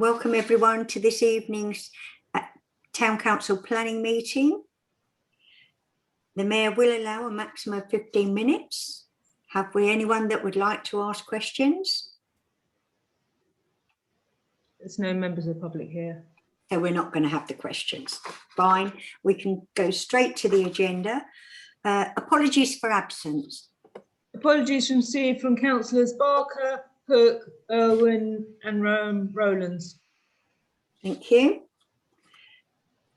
Welcome everyone to this evening's Town Council planning meeting. The Mayor will allow a maximum of 15 minutes. Have we anyone that would like to ask questions? There's no members of the public here. So we're not going to have the questions. Fine, we can go straight to the agenda. Apologies for absence. Apologies from councillors Barker, Hook, Irwin and Rowlands. Thank you.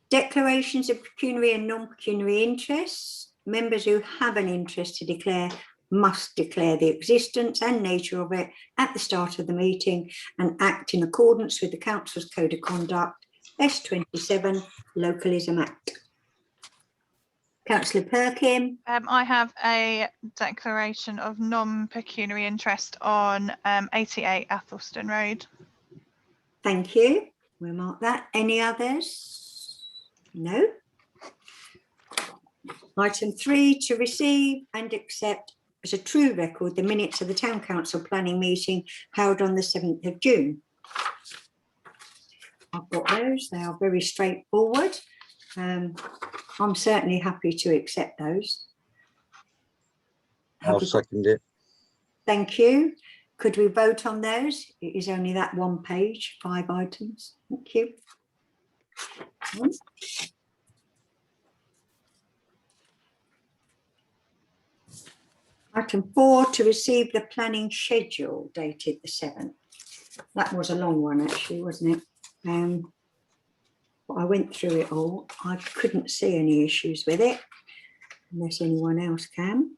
Declarations of pecuniary and non-pecuniary interests. Members who have an interest to declare must declare the existence and nature of it at the start of the meeting and act in accordance with the Council's Code of Conduct, S27 Localism Act. Councillor Perkin. I have a declaration of non-pecuniary interest on 88 Athelston Road. Thank you. We'll mark that. Any others? No. Item 3, to receive and accept as a true record the minutes of the Town Council planning meeting held on the 7th of June. I've got those. They are very straightforward. I'm certainly happy to accept those. I'll second it. Thank you. Could we vote on those? It is only that one page, 5 items. Thank you. Item 4, to receive the planning schedule dated the 7th. That was a long one actually, wasn't it? But I went through it all. I couldn't see any issues with it, unless anyone else can.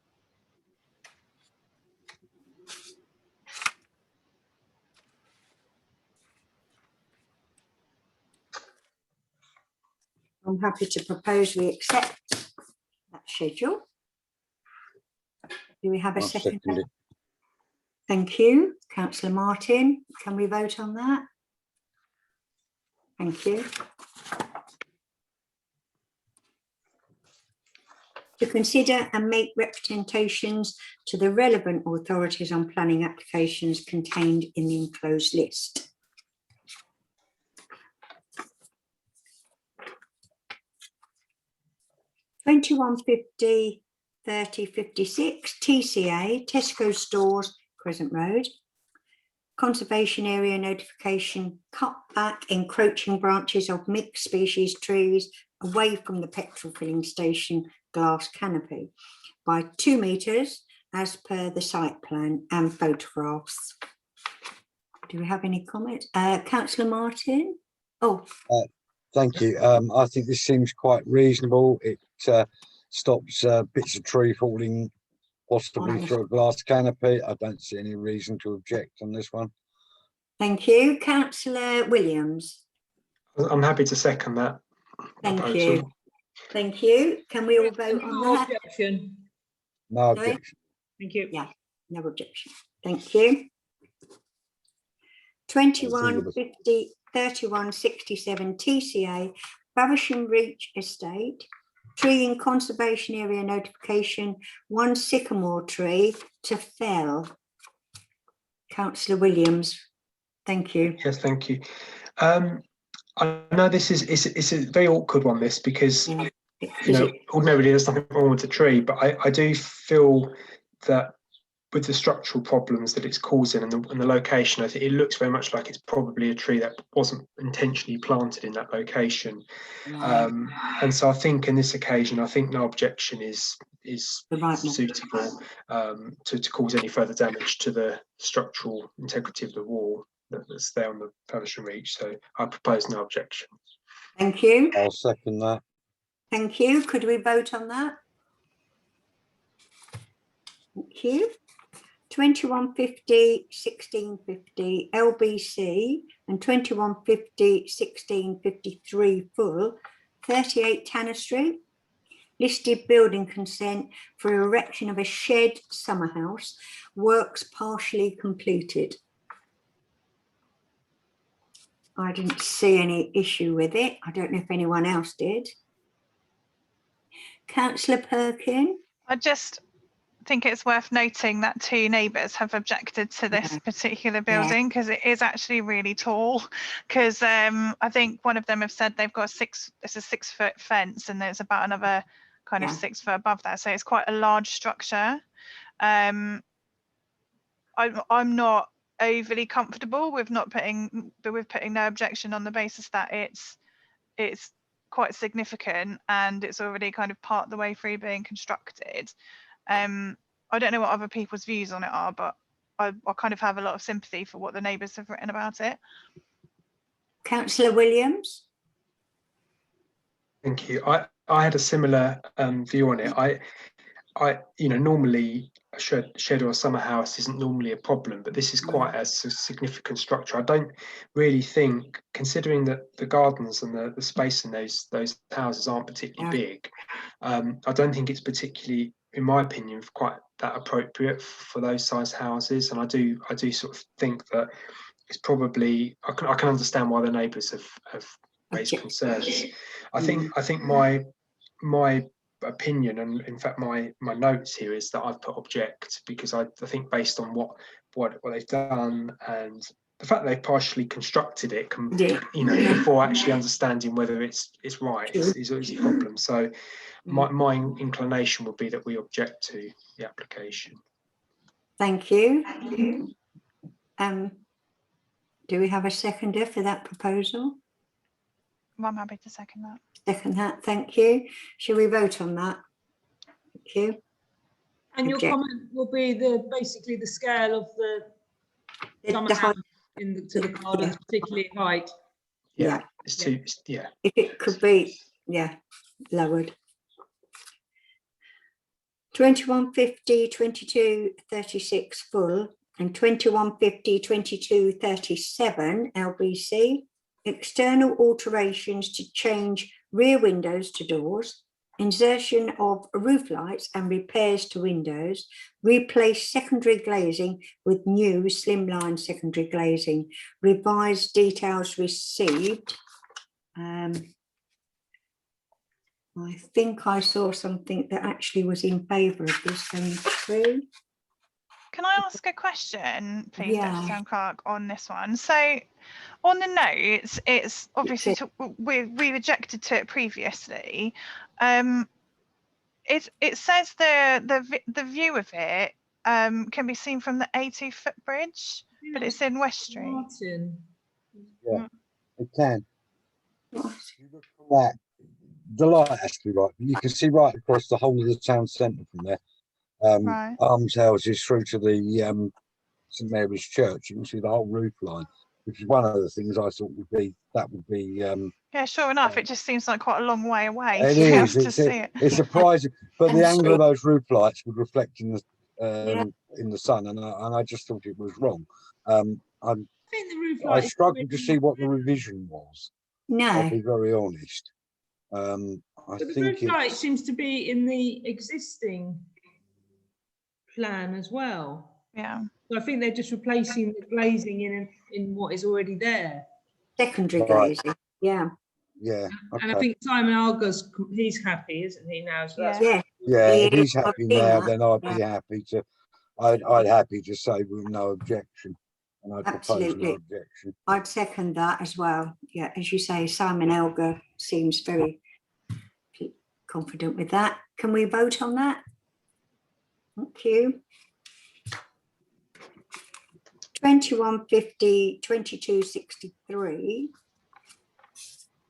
I'm happy to propose we accept that schedule. Do we have a second? Thank you. Councillor Martin, can we vote on that? Thank you. To consider and make representations to the relevant authorities on planning applications contained in the enclosed list. (2150) 3056 TCA Tesco Stores, Crescent Road. Conservation area notification, cut back encroaching branches of mixed species trees away from the petrol filling station glass canopy by 2 metres as per the site plan and photographs. Do we have any comments? Councillor Martin? Oh. Thank you. I think this seems quite reasonable. It stops bits of tree falling possibly through a glass canopy. I don't see any reason to object on this one. Thank you. Councillor Williams. I'm happy to second that. Thank you. Thank you. Can we all vote on that? Objection. No objection. Thank you. Yeah, no objection. Thank you. 2150 3167 TCA Bavasham Reach Estate. Tree in conservation area notification, 1 sycamore tree to fell. Councillor Williams, thank you. Yes, thank you. I know this is it's a very awkward one, this, because ordinarily there's nothing wrong with the tree, but I do feel that with the structural problems that it's causing and the location, I think it looks very much like it's probably a tree that wasn't intentionally planted in that location. And so I think in this occasion, I think no objection is suitable to cause any further damage to the structural integrity of the wall that's there on the Bavasham Reach. So I propose no objection. Thank you. I'll second that. Thank you. Could we vote on that? Thank you. 2150 1650 LBC and 2150 1653 full 38 Tanner Street. Listed building consent for erection of a shed summer house, works partially completed. I didn't see any issue with it. I don't know if anyone else did. Councillor Perkin. think it's worth noting that 2 neighbours have objected to this Yeah. particular building because it is actually really tall. Because I think one of them have said they've got it's a 6-foot fence, and there's about another kind of Yeah. 6 foot above that, so it's quite a large structure. I'm not overly comfortable with putting no objection on the basis that it's quite significant and it's already kind of part of the way through being constructed. I don't know what other people's views on it are, but I kind of have a lot of sympathy for what the neighbours have written about it. Councillor Williams? Thank you. I had a similar view on it. Normally a shed or a summer house isn't normally a problem, but this is quite a significant structure. I don't really think, considering that the gardens and the space in those houses aren't particularly big, I don't think it's particularly, in my opinion, quite that appropriate for those size houses. And I do sort of think that it's probably, I can understand why the neighbours have raised concerns. I think my opinion, and in fact my notes here, is that I've put object because I think based on what they've done and the fact they've partially constructed it, before actually understanding whether it's right is a problem. So my inclination would be that we object to the application. Thank you. Do we have a seconder for that proposal? Well, I'm happy to second that. Second that, thank you. Shall we vote on that? Thank you. And your Object. comment will be basically the scale of the summer house to the gardens, particularly at height. Yeah. It's too. Yeah. If it could be, lowered. 2150, 2236 full and 2150, 2237 LBC. External alterations to change rear windows to doors, insertion of roof lights and repairs to windows, replace secondary glazing with new slimline secondary glazing, revised details received. I think I saw something that actually was in favour of this coming through. Can I ask a question, please, Yeah. Deputy Town Clerk, on this one? So, on the notes, it's obviously we rejected to it previously. It says the view of it can be seen from the A2 footbridge, but it's in West Street. Martin. Yeah, it can. If you look from that, the light has to be right. You can see right across the whole of the town centre from there. Right. Almshouses through to the St Mary's Church. You can see the whole roof line, which is one of the things I thought would be Yeah, sure enough. It just seems like quite a long way away it to be able is. to see it. It's surprising, but the And angle of so- those roof lights would reflect in the sun, and I just thought it was wrong. I think the roof I light is struggled to already- see what the revision was. I'll No, be very honest. I But the think roof light it's, seems to be in the existing plan as well. Yeah. So I think they're just replacing the glazing in what is already there. secondary Right. glazing, yeah. yeah, And I okay. think Simon Alga's, he's happy, isn't he now? So that's Yeah. Yeah, Yeah, if Yeah, he's I've happy seen now, that, then I'd yeah. be happy to. I'd happy to say with no objection, and I'd propose Absolutely. no objection. I'd second that as well. Yeah, as you say, Simon Elgar seems very confident with that. Can we vote on that? Thank you. 2150, 2263,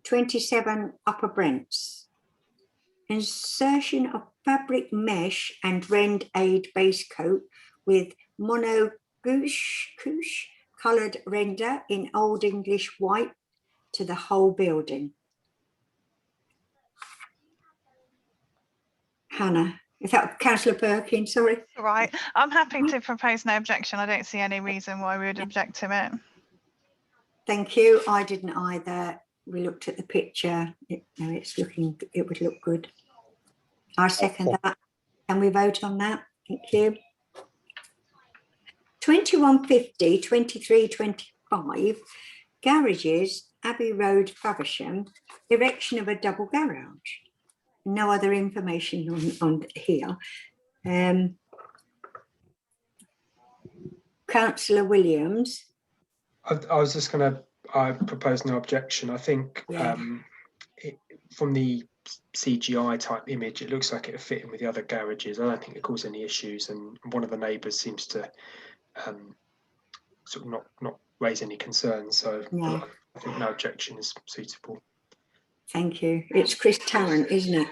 27 Upper Brents. Insertion of fabric mesh and rend aid base coat with mono couche coloured render in Old English white to the whole building. Hannah, is that Councillor Perkins? Sorry. Right. I'm happy to propose no objection. I don't see any reason why we would object to it. Thank you. I didn't either. We looked at the picture. It would look good. I second that. Can we vote on that? Thank you. 2150, 2325, garages, Abbey Road, Faversham, erection of a double garage. No other information on here. Councillor Williams. I was just going to, I propose no objection. I think Yeah. From the CGI type image, it looks like it would fit in with the other garages. I don't think it caused any issues, and one of the neighbours seems to sort of not raise any concerns. So No. I think no objection is suitable. Thank you. It's Chris Tarrant, isn't it?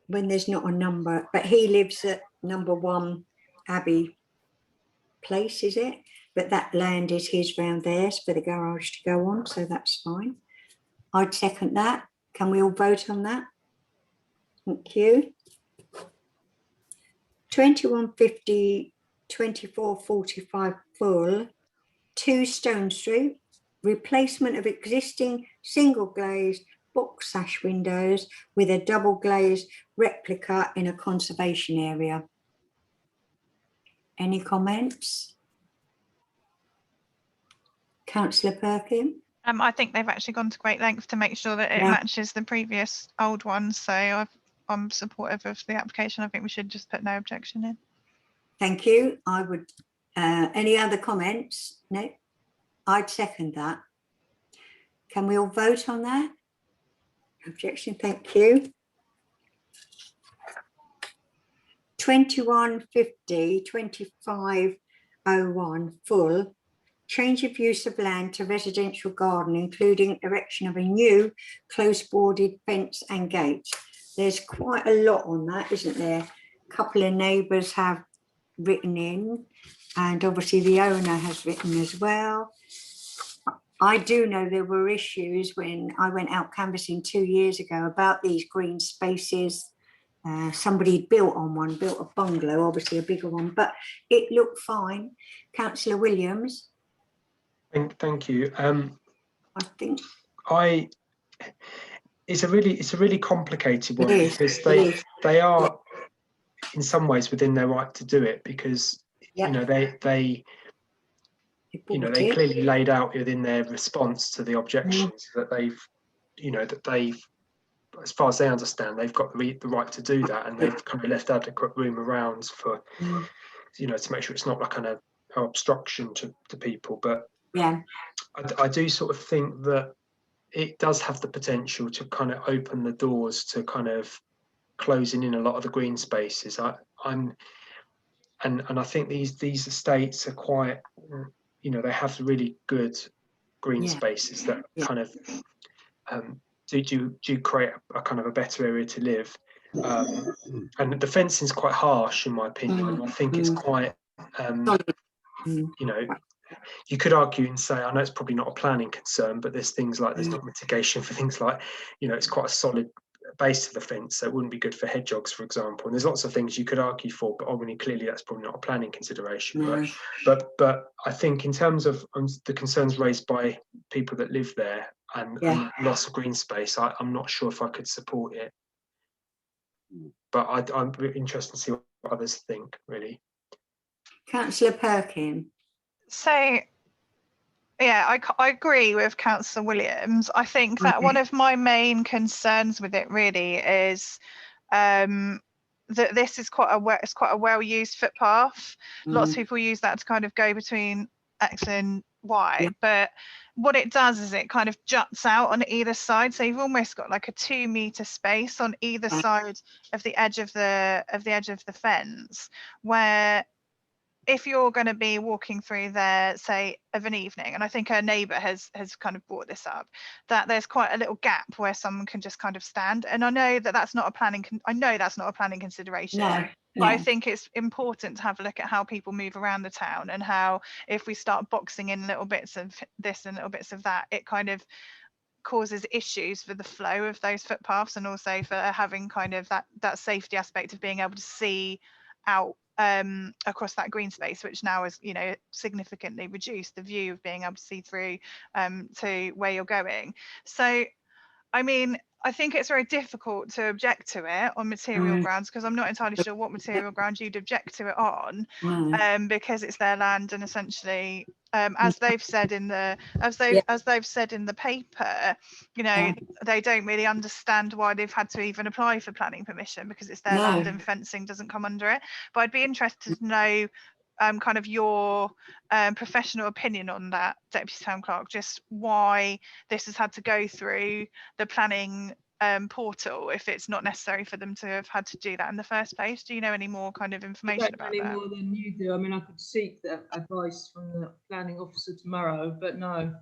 When there's not a number, but he lives at number 1 Abbey Place, is it? But that land is his round there for the garage to go on, so that's fine. I'd second that. Can we all vote on that? Thank you. 2150, 2445 full, 2 Stone Street, replacement of existing single glazed box sash windows with a double glazed replica in a conservation area. Any comments? Councillor Perkin? I think they've actually gone to great lengths to make sure that it Yeah. matches the previous old ones. So I'm supportive of the application. I think we should just put no objection in. Thank you. I would, any other comments? No? I'd second that. Can we all vote on that? Objection, thank you. 2150, 2501 full, change of use of land to residential garden, including erection of a new close boarded fence and gate. There's quite a lot on that, isn't there? A couple of neighbours have written in, and obviously the owner has written as well. I do know there were issues when I went out canvassing 2 years ago about these green spaces. Somebody built on one, built a bungalow, obviously a bigger one, but it looked fine. Councillor Williams? Thank you. I think it's a really complicated one, It is, because it is. they are in some ways within their right to do it, because Yep. you know they clearly laid out within their response to the objections that they've as far as they understand, they've got the right to do that, and they've kind of left adequate room around for to make sure it's not like an obstruction to people. But Yeah. I do sort of think that it does have the potential to kind of open the doors to kind of closing in a lot of the green spaces. I think these estates are quite, they have really good green spaces that kind of do create a kind of a better area to live. And the fencing is quite harsh, in my opinion. And I think it's quite, you could argue and say, I know it's probably not a planning concern, but there's things like there's not mitigation for things like, it's quite a solid base to the fence, so it wouldn't be good for hedgehogs, for example. And there's lots of things you could argue for, but obviously clearly that's probably not a planning consideration. No. But I think in terms of the concerns raised by people that live there and loss of green space, I'm not sure if I could support it. But I'm interested to see what others think, really. Councillor Perkin? So, yeah, I agree with Councillor Williams. I think that one of my main concerns with it really is that this is quite a well-used footpath. Lots of people use that to kind of go between X and Y, but what it does is it kind of juts out on either side, so you've almost got like a 2 meter space on either side of the edge of the fence, where if you're going to be walking through there, say, of an evening, and I think a neighbour has kind of brought this up, that there's quite a little gap where someone can just kind of stand. And I know that that's not a planning consideration. But I think it's important to have a look at how people move around the town, and how if we start boxing in little bits of this and little bits of that, it kind of causes issues for the flow of those footpaths, and also for having kind of that safety aspect of being able to see out across that green space, which now is significantly reduced the view of being able to see through to where you're going. So I mean, I think it's very difficult to object to it on material grounds, because I'm not entirely sure what material grounds you'd object to it on, because it's their land, and essentially, as they've said in the paper, they don't really understand why they've had to even apply for planning permission, because it's their land and fencing doesn't come under it. But I'd be interested to know kind of your professional opinion on that, Deputy Town Clerk, just why this has had to go through the planning portal if it's not necessary for them to have had to do that in the first place. Do you know any more kind of I information don't know about any that? more than you do. I mean, I could seek that advice from the planning officer tomorrow, but no.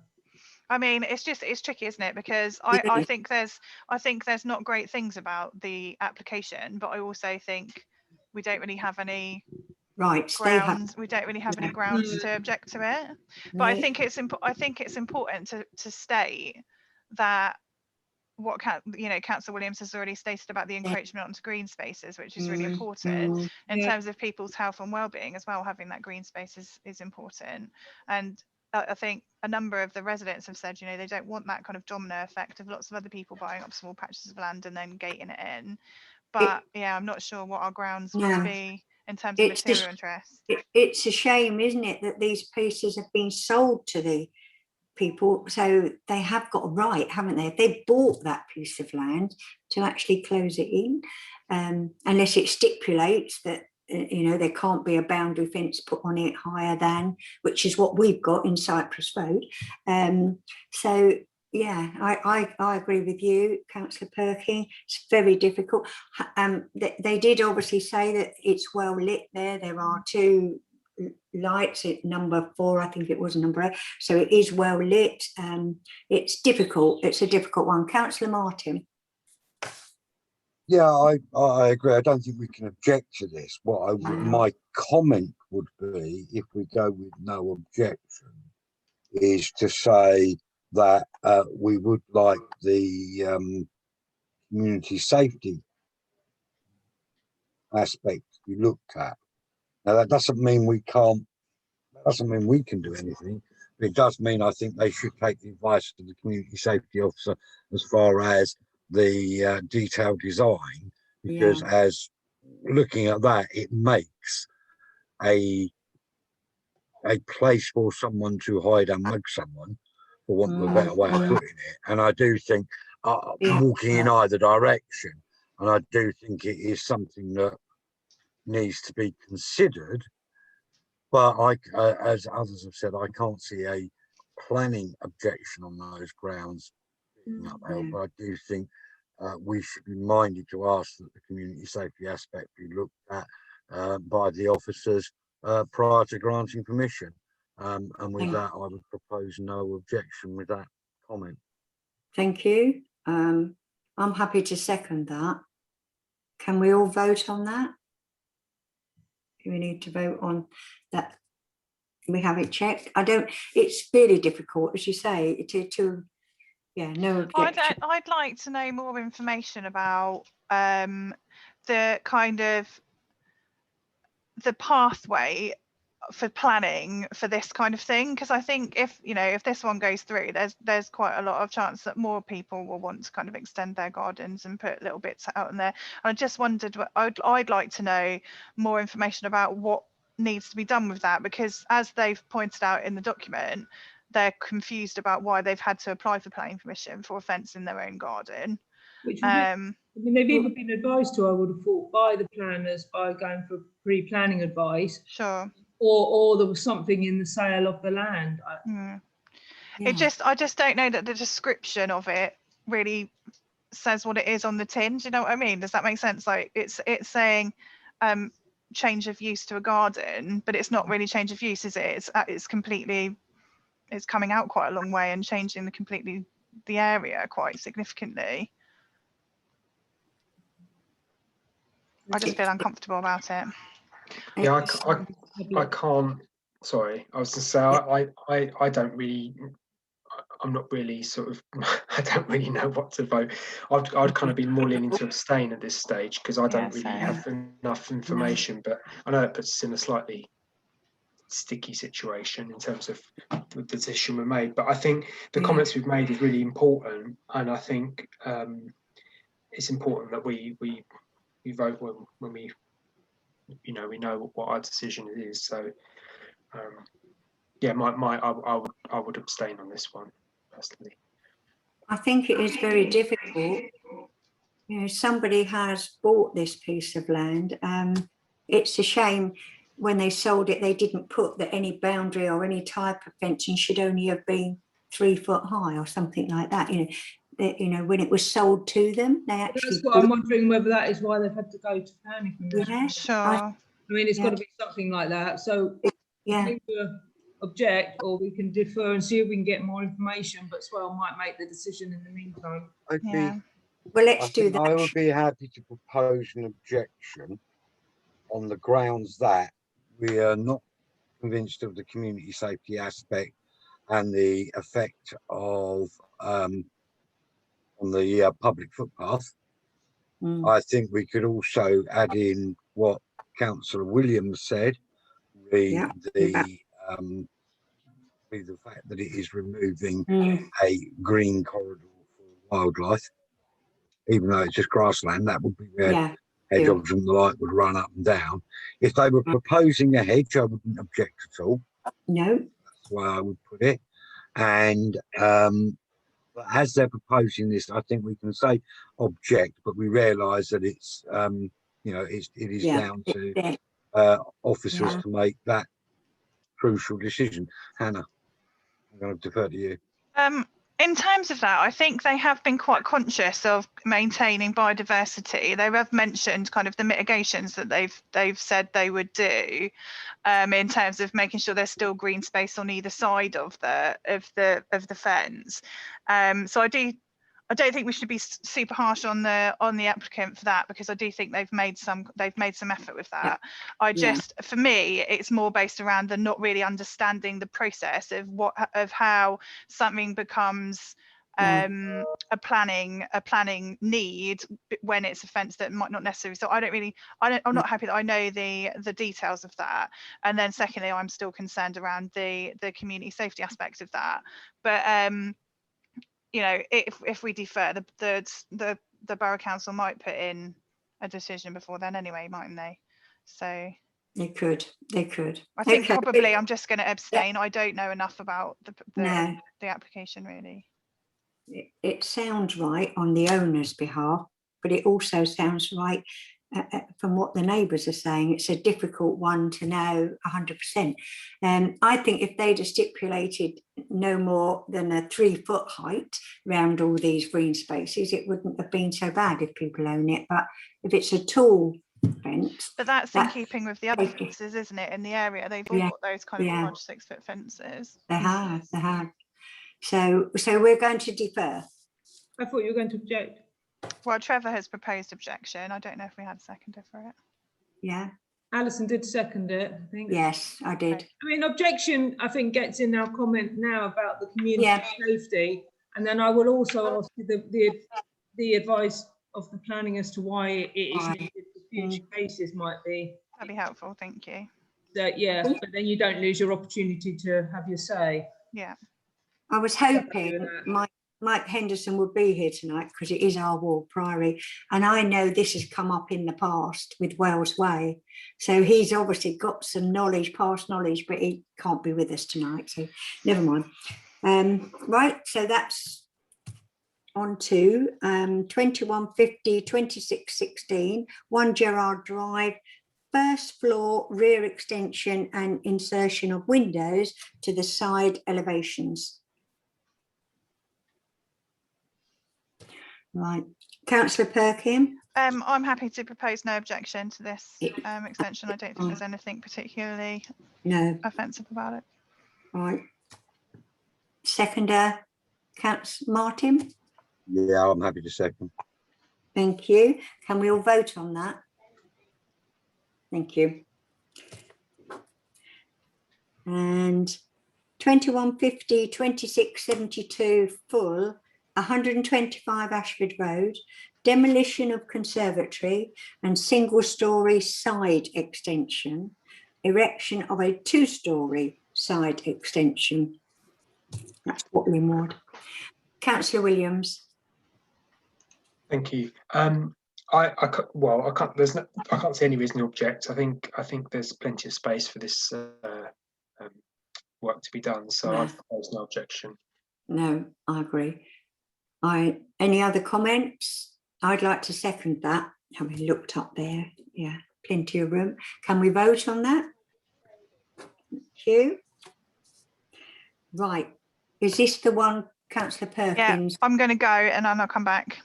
I mean, it's tricky, isn't it? Because Yeah. I think there's not great things about the application, but I also think we don't really have any Right, they have. grounds. We don't really have any Yeah. grounds to object to it. But I No, think it's important to state that what Councillor Williams has already stated about the encroachment onto green spaces, which is really important in Yeah. terms of people's health and well-being as well. Having that green space is important, and I think a number of the residents have said, they don't want that kind of domino effect of lots of other people buying up small patches of land and then gating it in. But yeah, I'm not sure what our grounds would No. be in terms of It's material interest. It's a shame, isn't it, that these pieces have been sold to the people, so they have got a right, haven't they? If they bought that piece of land to actually close it in, unless it stipulates that there can't be a boundary fence put on it higher than, which is what we've got in Cypress Road. So yeah, I agree with you, Councillor Perkin. It's very difficult. They did obviously say that it's well lit there. There are 2 lights at number 4, I think it was number 8, so it is well lit. It's difficult, it's a difficult one. Councillor Martin. Yeah, I agree. I don't think we can object to this. My comment would be, if we go with no objection, is to say that we would like the community safety aspect to be looked at. Now, that doesn't mean we can't. That doesn't mean we can do anything. But it does mean I think they should take the advice of the community safety officer as far as the detailed design, because as looking at that, it makes a place for someone to hide and mug someone, for want of a better way of putting it. And I do think walking in either direction, and I do think it is something that needs to be considered. But as others have said, I can't see a planning objection on those grounds. But I do think we should be minded to ask that the community safety aspect be looked at by the officers prior to granting permission. And with that, I would propose no objection with that comment. Thank you. I'm happy to second that. Can we all vote on that? Do we need to vote on that? We have it checked. It's really difficult, as you say, no objection. I'd like to know more information about the kind of the pathway for planning for this kind of thing, because I think if this one goes through, there's quite a lot of chance that more people will want to kind of extend their gardens and put little bits out in there. And I just wondered, I'd like to know more information about what needs to be done with that, because as they've pointed out in the document, they're confused about why they've had to apply for planning permission for a fence in their own garden. Which they've even been advised to, I would have thought, by the planners by going for pre-planning advice. Sure. Or there was something in the sale of the land. I just don't know that the description of it really says what it is on the tin. Do you know what I mean? Does that make sense? Like it's saying change of use to a garden, but it's not really change of use, is it? It's coming out quite a long way and changing the area quite significantly. I just feel uncomfortable about it. Yeah, I can't. Sorry, I was to say I don't really. I'm not really sort of. I don't really know what to vote. I'd kind of be more leaning to abstain at this stage because I don't really have enough information. But I know it puts us in a slightly sticky situation in terms of the decision we made. But I think the comments we've made is really important, and I think it's important that we vote when we we know what our decision is. So I would abstain on this one personally. I think it is very difficult. Somebody has bought this piece of land. It's a shame when they sold it, they didn't put that any boundary or any type of fencing should only have been 3 foot high or something like that. You know, when it was sold to them, they actually. That's what I'm wondering, whether that is why they've had to go to planning commission. Yeah, Sure. I mean, it's Yeah. got to be something like that. So we yeah, can either object, or we can defer and see if we can get more information, but Swell might make the decision in the meantime. I'd be, Yeah. well, I let's do think I that. would be happy to propose an objection on the grounds that we are not convinced of the community safety aspect and the effect of on the public footpath. Mm, I think we could also add in what Councillor Williams said, Yeah. the fact that it is removing mm, a green corridor for wildlife, even though it's just grassland. That would be where yeah, hedgehogs and the like would run up and down. If they were proposing a hedge, I wouldn't object at all. no, That's the way I would put it. And but as they're proposing this, I think we can say object, but we realise that it's you know, it is yeah, down to yeah, officers Yeah. to make that crucial decision. Hannah, I'm going to defer to you. In terms of that, I think they have been quite conscious of maintaining biodiversity. They have mentioned kind of the mitigations that they've said they would do, in terms of making sure there's still green space on either side of the fence. So I don't think we should be super harsh on the applicant for that, because I do think they've made some effort with that. For me, it's more based around the not really understanding the process of how something becomes a planning need when it's a fence that might not necessarily. So I'm not happy that I know the details of that. And then secondly, I'm still concerned around the community safety aspect of that. But you know, if we defer, the borough council might put in a decision before then anyway, mightn't they? So they could. I think Okay. probably I'm just going to abstain. I don't know enough about No, the application really. it sounds right on the owner's behalf, but it also sounds right from what the neighbours are saying. It's a difficult one to know 100%. I think if they'd have stipulated no more than a 3 foot height around all these green spaces, it wouldn't have been so bad if people own it. But if it's a tall fence, But that's in keeping with the other safety. fences, isn't it? In the area, they've all Yeah, got those kind of yeah. large 6 foot fences. They have. So we're going to defer. I thought you were going to object. Well, Trevor has proposed objection. I don't know if we had a seconder for it. Yeah. Alison did second it, I think. Yes, I did. Okay. I mean, objection, I think, gets in our comment now about the community Yeah. safety. And then I will also ask you the advice of the planning as to why it is Right. needed for future cases might be. That'd be helpful. Thank you. That, yeah, but then you don't lose your opportunity to have your say. Yeah. I was hoping Mike Henderson would be here tonight because it is our ward priory, and I know this has come up in the past with Wales Way, so he's obviously got some knowledge, past knowledge, but he can't be with us tonight, so never mind. Right, so that's on to 2150 2616 1 Gerard Drive, first floor rear extension and insertion of windows to the side elevations. Right, Councillor Perkin. I'm happy to propose no objection to this extension. I don't think there's anything particularly offensive about it. Right. Seconder, Councillor Martin. Yeah, I'm happy to second. Thank you. Can we all vote on that? Thank you. And 2150 2672 full 125 Ashford Road, demolition of conservatory and single-storey side extension, erection of a 2-storey side extension. That's Watling Ward. Councillor Williams. Thank you. I can't see any reason to object. I think there's plenty of space for this work to be done. So No. I've proposed no objection. No, I agree. Any other comments? I'd like to second that. Having looked up there, yeah, plenty of room. Can we vote on that? Thank you. Right, is this the one, councillor Yeah, Perkins? I'm going to go and then I'll come back.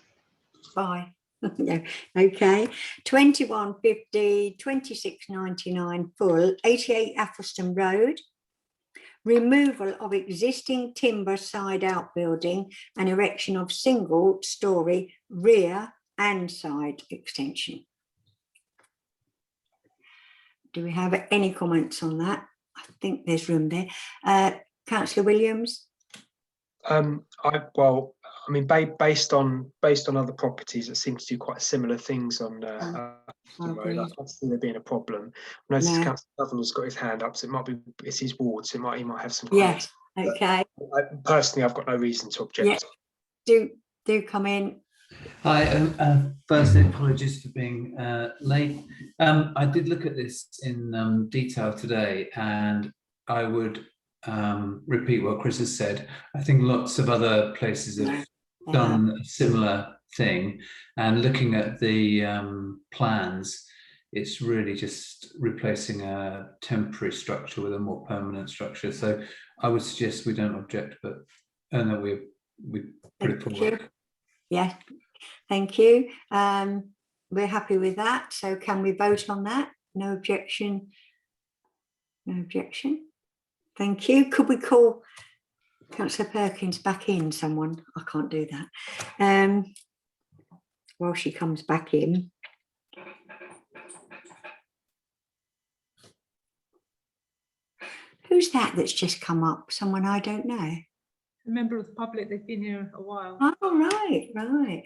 Bye. Yeah, okay. 2150, 2699 full, 88 Athelston Road. Removal of existing timber side outbuilding and erection of single story rear and side extension. Do we have any comments on that? I think there's room there. Councillor Williams? I mean, based on other properties that seem to do quite similar things on Aston Road, I can't see there being a problem. I notice No. Councillor Sutherland's got his hand up, so it might be it's his ward, so he might have some Yes, comments. okay. Personally, I've got no reason to object. Yeah. Do come in. Hi, firstly, apologies for being late. I did look at this in detail today, and I would repeat what Chris has said. I think lots of other places have done a similar thing, and looking at the plans, it's really just replacing a temporary structure with a more permanent structure. So I would suggest we don't object, but that we put it forward. Yeah, thank you. We're happy with that. So can we vote on that? No objection. No objection. Thank you. Could we call Councillor Perkins back in, someone? I can't do that. While she comes back in. Who's that that's just come up? Someone I don't know. A member of the public, they've been here a while. Oh, right.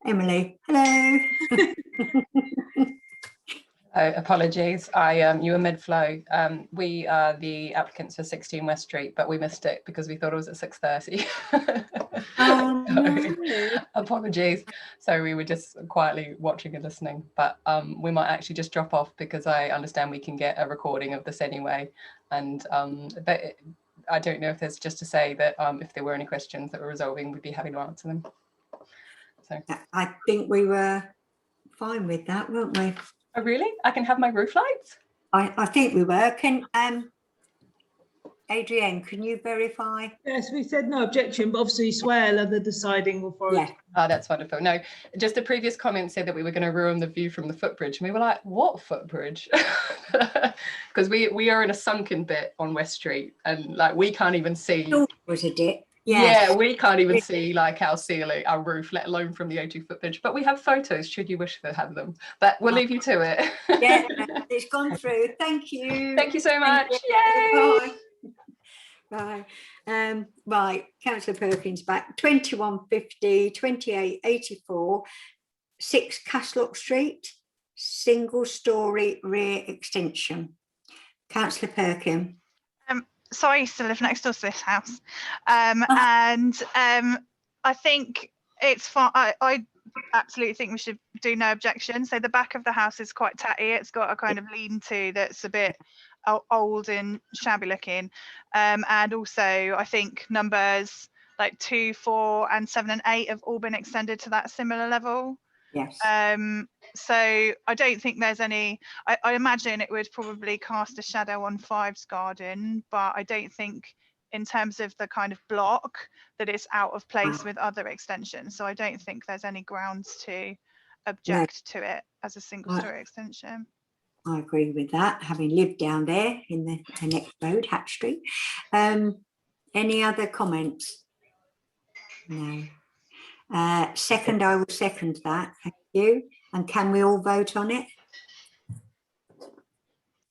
Emily, hello. Oh, apologies. You were mid-flow. We are the applicants for 16 West Street, but we missed it because we thought it was at 6:30. No. Apologies. So we were just quietly watching and listening, but we might actually just drop off because I understand we can get a recording of this anyway. And but I don't know if there's just to say that if there were any questions that we're resolving, we'd be happy to answer them. So I think we were fine with that, weren't we? oh, really? I can have my roof lights? I think we were. Can Adrienne, can you verify? Yes, we said no objection, but obviously Swale are the deciding authority. Yeah. Oh, that's wonderful. No, just the previous comment said that we were going to ruin the view from the footbridge. And we were like, what footbridge? Because we are in a sunken bit on West Street and like we can't even see. Was a dip. Yeah, we can't even see like our ceiling, our roof, let alone from the O2 footbridge. But we have photos should you wish to have them. But we'll leave you to it. Yeah, it's gone through. Thank you. Thank you so much. You. Yay! Bye. Right, Councillor Perkins back. 2150, 2884, 6 Caslock Street, single story rear extension. Councillor Perkins. So I used to live next door to this house, and I think it's fine. I absolutely think we should do no objection. So the back of the house is quite tatty. It's got a kind of lean-to that's a bit old and shabby looking, and also I think numbers like 2, 4 and 7 and 8 have all been extended to that similar level. Yes. So I don't think there's any, I imagine it would probably cast a shadow on 5's garden, but I don't think in terms of the kind of block that it's out of place with other extensions. So I don't think there's any grounds to object to it as a single story extension. I agree with that, having lived down there in the next road, Hatch Street. Any other comments? No. Second, I will second that. Thank you. And can we all vote on it?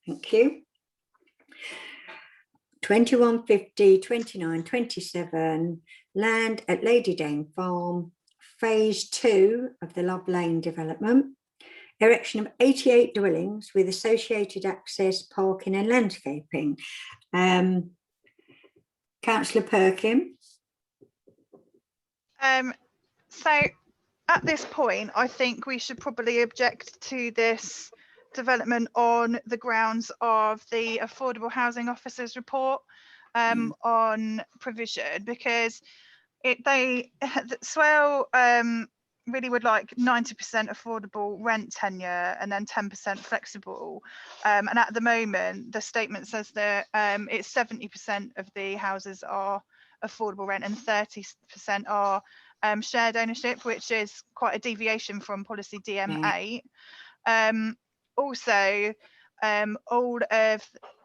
Thank you. 2150, 2927, land at Lady Dane Farm, phase 2 of the Love Lane development. Erection of 88 dwellings with associated access, parking and landscaping. Councillor Perkins. So at this point, I think we should probably object to this development on the grounds of the Affordable Housing Officer's report on provision, because Swale really would like 90% affordable rent tenure and then 10% flexible. And at the moment, the statement says that it's 70% of the houses are affordable rent and 30% are shared ownership, which is quite a deviation from policy DM8. Also,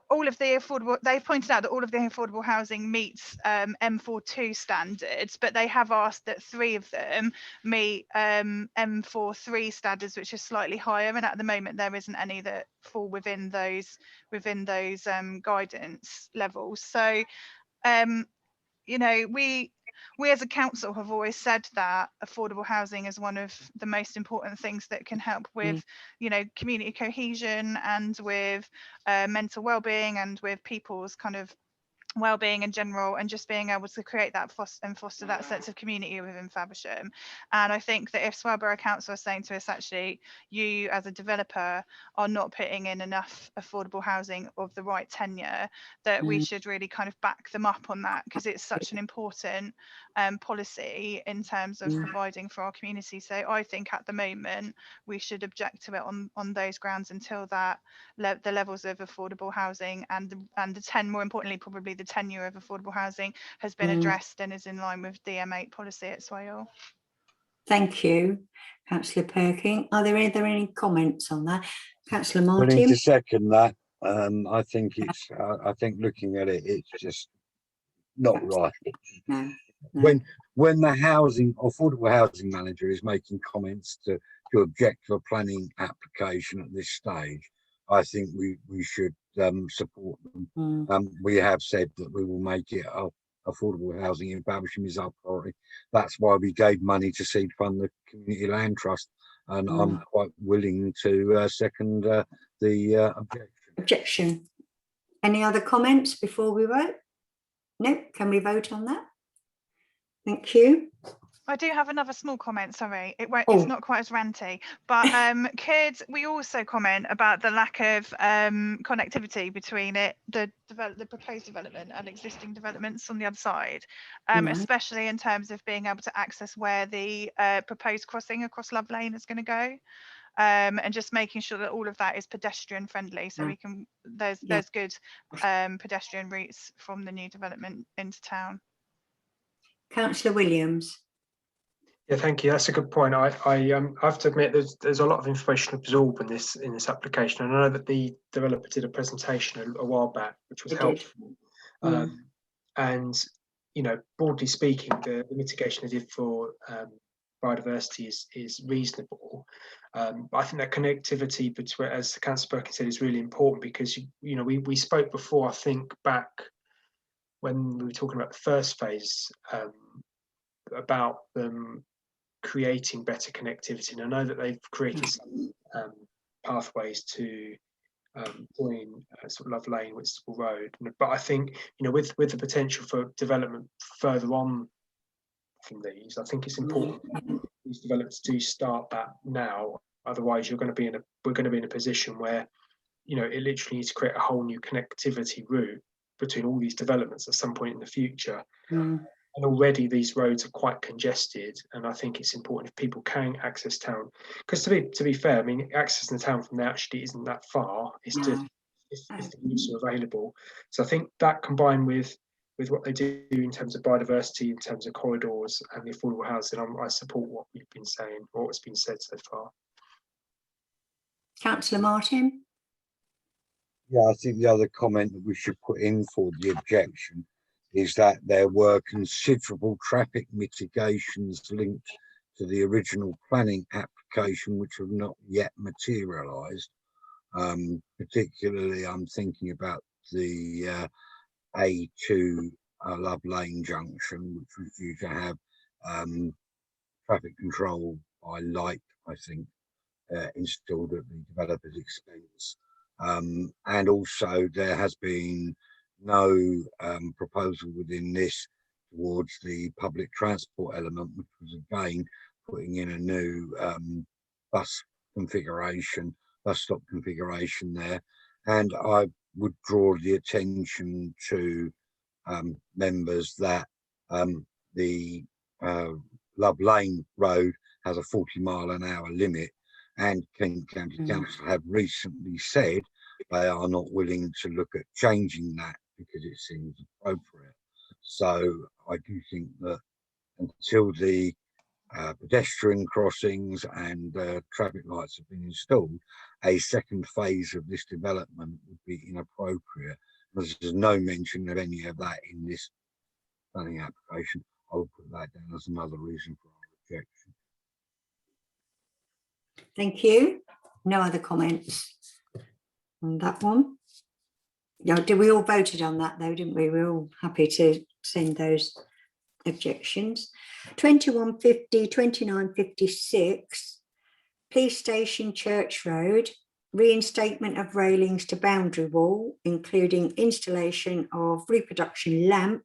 all of the affordable, they've pointed out that all of the affordable housing meets M42 standards, but they have asked that 3 of them meet M43 standards, which is slightly higher. And at the moment, there isn't any that fall within those guidance levels. So, you know, we as a council have always said that affordable housing is one of the most important things that can help with, you know, community cohesion and with mental well-being and with people's kind of well-being in general, and just being able to create that foster that sense of community within Faversham. And I think that if Swale Borough Council are saying to us, actually, you as a developer are not putting in enough affordable housing of the right tenure, that we should really kind of back them up on that, because it's such an important policy in terms of providing for our community. So I think at the moment we should object to it on those grounds until that the levels of affordable housing and more importantly probably the tenure of affordable housing has been addressed and is in line with DM8 policy at Swale. Thank you, Councillor Perkin. Are there any comments on that? Councillor Willing Martin? to second that. I think it's, I think looking at it, it's just not right. No. When the affordable housing manager is making comments to object to a planning application at this stage, I think we should support them. We have said that we will make it affordable housing in Faversham is our priority. That's why we gave money to seed fund the Community Land Trust, and I'm quite willing to second the Objection. Any other comments before we vote? No. Can we vote on that? Thank you. I do have another small comment, sorry. It's not quite as ranty, but could we also comment about the lack of connectivity between the proposed development and existing developments on the other side, especially in terms of being able to access where the proposed crossing across Love Lane is going to go, and just making sure that all of that is pedestrian friendly, so we can there's good pedestrian routes from the new development into town. Councillor Williams. Yeah, thank you. That's a good point. I have to admit there's a lot of information to absorb in this application. And I know that the developer did a presentation a while back, which was helpful. And you know, broadly speaking, the mitigation they did for biodiversity is reasonable. But I think that connectivity between, as Councillor Perkins said, is really important, because you know we spoke before, I think back when we were talking about the first phase, about them creating better connectivity. And I know that they've created some pathways to join sort of Love Lane, Whitstable Road. But I think, you know, with the potential for development further on from these, I think it's important these developments do start that now. Otherwise, we're going to be in a position where, you know, it literally needs to create a whole new connectivity route between all these developments at some point in the future. And already these roads are quite congested, and I think it's important if people can access town, because to be fair, I mean, accessing the town from there actually isn't that far. It's just if the routes are available. So I think that combined with what they do in terms of biodiversity, in terms of corridors and the affordable housing, I support what we've been saying, or what's been said so far. Councillor Martin. Yeah, I think the other comment that we should put in for the objection is that there were considerable traffic mitigations linked to the original planning application, which have not yet materialised. Particularly, I'm thinking about the A2 Love Lane junction, which was due to have traffic control by light, I think, installed at the developer's expense. And also there has been no proposal within this towards the public transport element, which was again putting in a new bus stop configuration there. And I would draw the attention to members that the Love Lane Road has a 40-mile-an-hour limit, and Kent County Council have recently said they are not willing to look at changing that because it seems appropriate. So I do think that until the pedestrian crossings and traffic lights have been installed, a second phase of this development would be inappropriate. There's no mention of any of that in this planning application. I will put that down as another reason for our rejection. Thank you. No other comments on that one? No, did we all voted on that though, didn't we? We're all happy to send those objections. 2150, 2956, Police Station Church Road, reinstatement of railings to boundary wall, including installation of reproduction lamp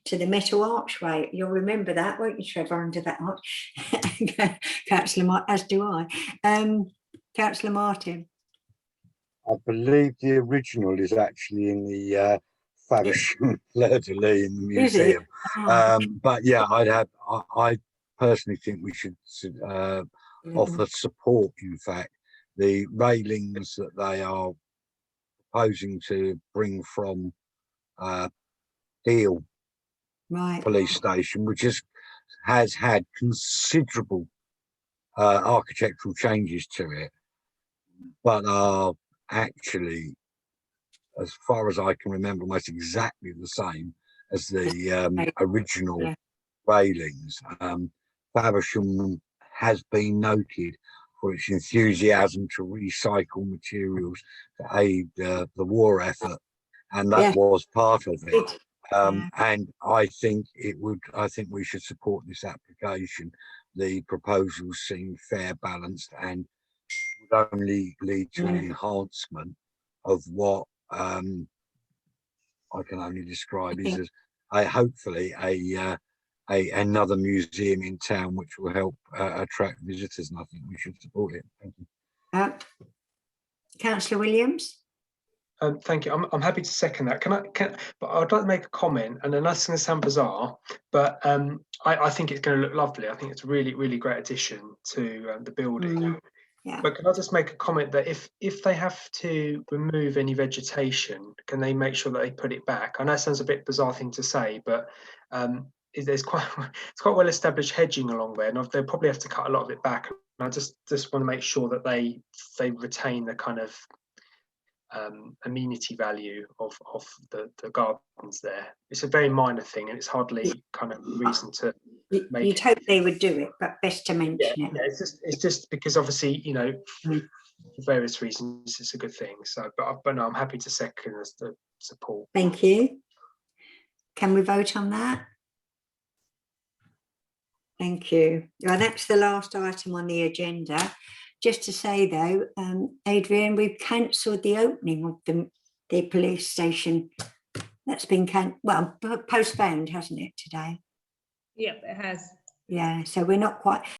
to the metal archway. You'll remember that, won't you, Trevor, under that arch? Councillor Martin, as do I. Councillor Martin. I believe the original is actually in the Faversham Fleur-de-Lis in the Is it? museum. Oh, But yeah, I personally think we should offer support. In fact, the railings that they are proposing to bring from Deal right. Police Station, which has had considerable architectural changes to it, but are actually, as far as I can remember, almost exactly the same as the original railings. Faversham has been noted for its enthusiasm to recycle materials to aid the war effort, and that was part of it. And I think we should support this application. The proposals seem fair, balanced, and would only lead to an enhancement of what I can only describe as hopefully another museum in town, which will help attract visitors, and I think we should support it. Thank you. Councillor Williams. Thank you. I'm happy to second that. But I'd like to make a comment, and I know it's going to sound bizarre, but I think it's going to look lovely. I think it's a really, really great addition to the building. Yeah. But can I just make a comment that if they have to remove any vegetation, can they make sure that they put it back? I know it sounds a bit bizarre thing to say, but it's quite well established hedging along there, and they'll probably have to cut a lot of it back. And I just want to make sure that they retain the kind of amenity value of the gardens there. It's a very minor thing, and it's hardly kind of reason to make. You'd hope they would do it, but best to mention it. Yeah, it's just because obviously, for various reasons, it's a good thing. So, but no, I'm happy to second the support. Thank you. Can we vote on that? Thank you. Well, that's the last item on the agenda. Just to say though, Adrian, we've cancelled the opening of the police station. That's been postponed, hasn't it, today? Yep, it has. Yeah, so we're not quite.